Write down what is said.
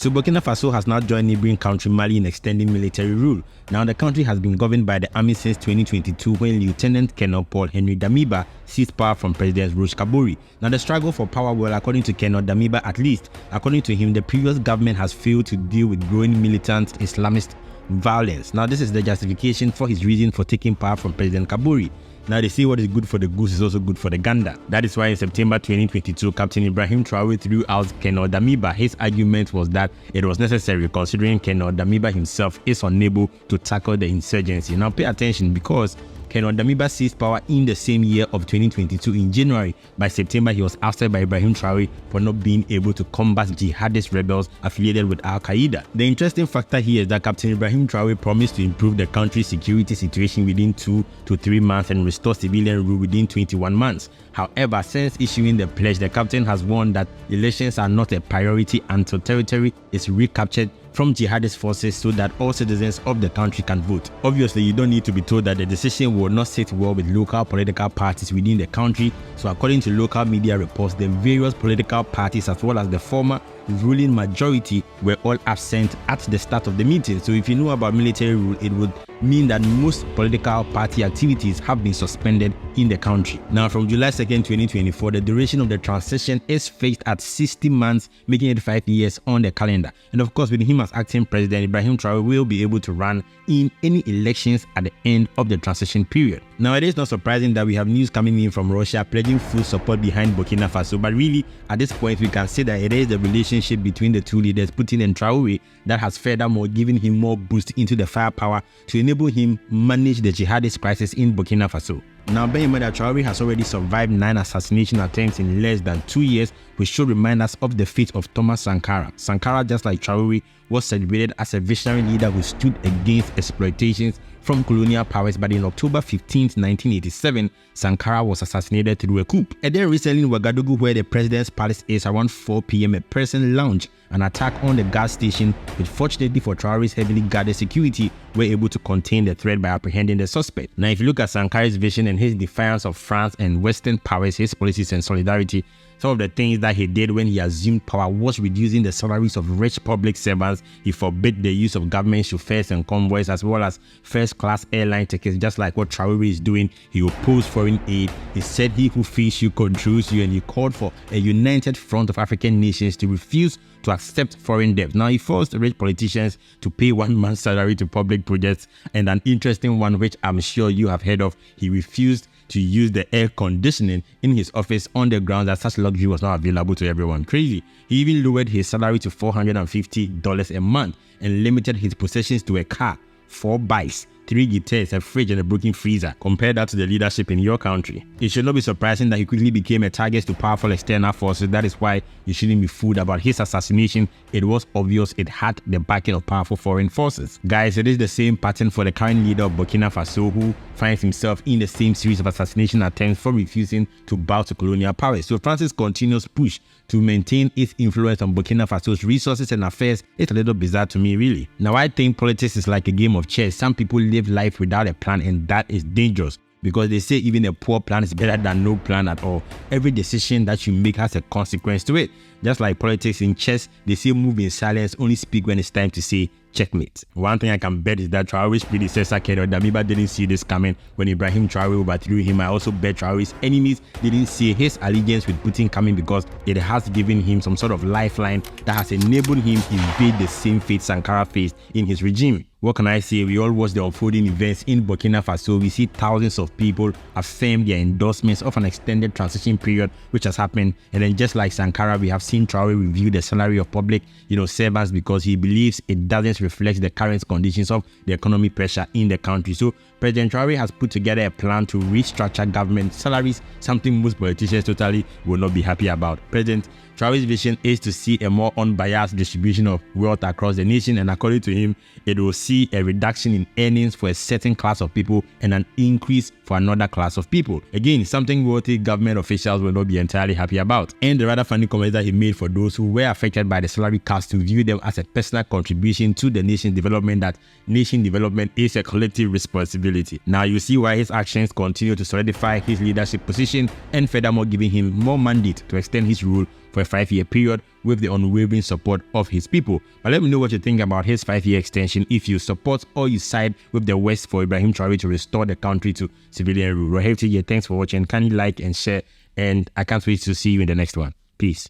So Burkina Faso has now joined neighboring country Mali in extending military rule. Now the country has been governed by the army since 2022 when Lieutenant Colonel Paul Henry Damiba seized power from President Roch Kabore. Now the struggle for power, well, according to Colonel Damiba at least, according to him, the previous government has failed to deal with growing militant Islamist violence. Now this is the justification for his reason for taking power from President Kabore. Now they say what is good for the goose is also good for the gander. That is why in September 2022, Captain Ibrahim Traore threw out Colonel Damiba. His argument was that it was necessary considering Colonel Damiba himself is unable to tackle the insurgency. Now pay attention, because Colonel Damiba seized power in the same year of 2022 in January. By September, he was ousted by Ibrahim Traore for not being able to combat jihadist rebels affiliated with Al-Qaeda. The interesting factor here is that Captain Ibrahim Traore promised to improve the country's security situation within 2 to 3 months and restore civilian rule within 21 months. However, since issuing the pledge, the captain has warned that elections are not a priority until territory is recaptured from jihadist forces so that all citizens of the country can vote. Obviously, you don't need to be told that the decision will not sit well with local political parties within the country. So according to local media reports, the various political parties as well as the former ruling majority were all absent at the start of the meeting. So if you know about military rule, it would mean that most political party activities have been suspended in the country. Now from July 2nd, 2024, the duration of the transition is fixed at 60 months, making it 5 years on the calendar. And of course, with him as acting president, Ibrahim Traore will be able to run in any elections at the end of the transition period. Now it is not surprising that we have news coming in from Russia pledging full support behind Burkina Faso, but really at this point we can say that it is the relationship between the two leaders, Putin and Traore, that has furthermore given him more boost into the firepower to enable him manage the jihadist crisis in Burkina Faso. Now bear in mind that Traore has already survived 9 assassination attempts in less than 2 years, which should remind us of the fate of Thomas Sankara. Sankara, just like Traore, was celebrated as a visionary leader who stood against exploitations from colonial powers, but in October 15, 1987, Sankara was assassinated through a coup. And then recently in Ouagadougou, where the president's palace is, around 4 p.m, a person launched an attack on the gas station, which fortunately for Traore's heavily guarded security, were able to contain the threat by apprehending the suspect. Now if you look at Sankara's vision and his defiance of France and Western powers, his policies and solidarity, some of the things that he did when he assumed power was reducing the salaries of rich public servants. He forbade the use of government chauffeurs and convoys as well as first-class airline tickets, just like what Traore is doing. He opposed foreign aid. He said he who feeds you controls you, and he called for a united front of African nations to refuse to accept foreign debt. Now he forced rich politicians to pay 1 month's salary to public projects, and an interesting one which I'm sure you have heard of, he refused to use the air conditioning in his office on the grounds that such luxury was not available to everyone. Crazy. He even lowered his salary to $450 a month and limited his possessions to a car, 4 bikes, 3 guitars, a fridge and a broken freezer. Compare that to the leadership in your country. It should not be surprising that he quickly became a target to powerful external forces. That is why you shouldn't be fooled about his assassination. It was obvious it had the backing of powerful foreign forces. Guys, it is the same pattern for the current leader of Burkina Faso, who finds himself in the same series of assassination attempts for refusing to bow to colonial powers. So France's continuous push to maintain its influence on Burkina Faso's resources and affairs is a little bizarre to me, really. Now I think politics is like a game of chess. Some people live life without a plan, and that is dangerous, because they say even a poor plan is better than no plan at all. Every decision that you make has a consequence to it. Just like politics in chess, they say move in silence, only speak when it's time to say checkmate. One thing I can bet is that Traore's predecessor Colonel Damiba didn't see this coming when Ibrahim Traore overthrew him. I also bet Traore's enemies didn't see his allegiance with Putin coming, because it has given him some sort of lifeline that has enabled him to evade the same fate Sankara faced in his regime. What can I say? We all watch the unfolding events in Burkina Faso. We see thousands of people affirm their endorsements of an extended transition period which has happened. And then just like Sankara, we have seen Traore review the salary of public servants because he believes it doesn't reflect the current conditions of the economic pressure in the country. So President Traore has put together a plan to restructure government salaries, something most politicians totally will not be happy about. President Traore's vision is to see a more unbiased distribution of wealth across the nation, and according to him, it will see a reduction in earnings for a certain class of people and an increase for another class of people. Again, something wealthy government officials will not be entirely happy about. And the rather funny comment that he made for those who were affected by the salary cuts to view them as a personal contribution to the nation's development, that nation development is a collective responsibility. Now you see why his actions continue to solidify his leadership position, and furthermore giving him more mandate to extend his rule for a 5-year period with the unwavering support of his people. But let me know what you think about his 5-year extension, if you support or you side with the West for Ibrahim Traore to restore the country to civilian rule. Thanks for watching. Kindly like and share, and I can't wait to see you in the next one. Peace.